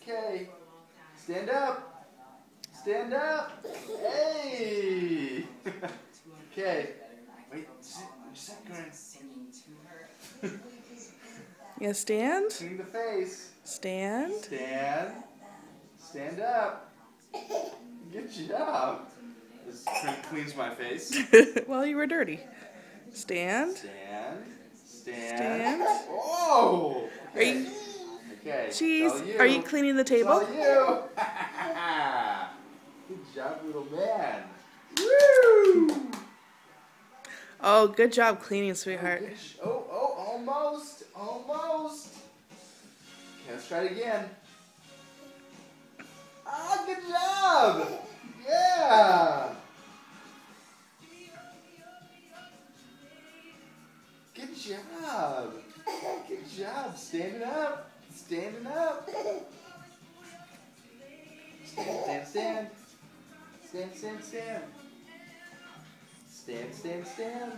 Okay. Stand up. Stand up. Hey. Okay. Wait. Sit, Corinne. Yeah, stand. Clean the face. Stand. Stand. Stand up. Good job. This cleans my face. Well, you were dirty. Stand. Stand. Stand. Stand. Oh. Are you? Okay. Jeez. Are you cleaning the It's table? all you. Good job, little man. Woo! Oh, good job cleaning, sweetheart. Almost. Almost. Okay, let's try it again. Ah, good job. Yeah. Good job. Good job. Standing up. Standing up. Stand, stand. Stand, stand, stand. Stand, stand, stand.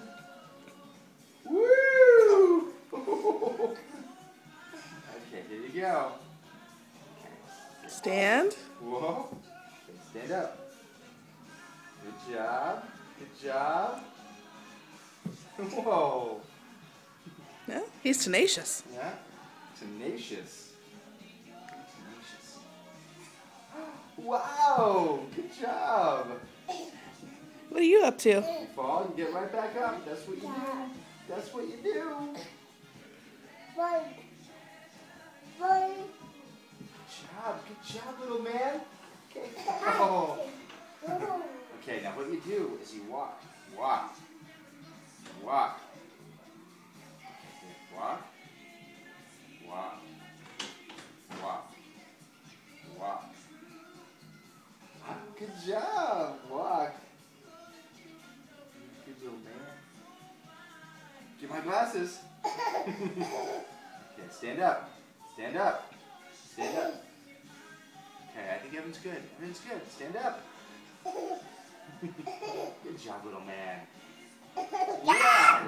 Woo! Okay, here you go. Okay. Stand. Whoa. Okay, stand up. Good job. Good job. Whoa. Yeah, he's tenacious. Yeah. Tenacious. Tenacious. Wow. Good job. What are you up to? You fall, you get right back up. That's what you do. That's what you do. Good job, little man. Okay. Oh. Okay, now what you do is you walk. Walk. Walk. Okay, walk. Walk. Walk. Walk. Good job. Walk. Good little man. Get my glasses. Okay, stand up. Stand up. Stand up. Okay, I think Evan's good. Evan's good. Stand up. Good job, little man. Yeah.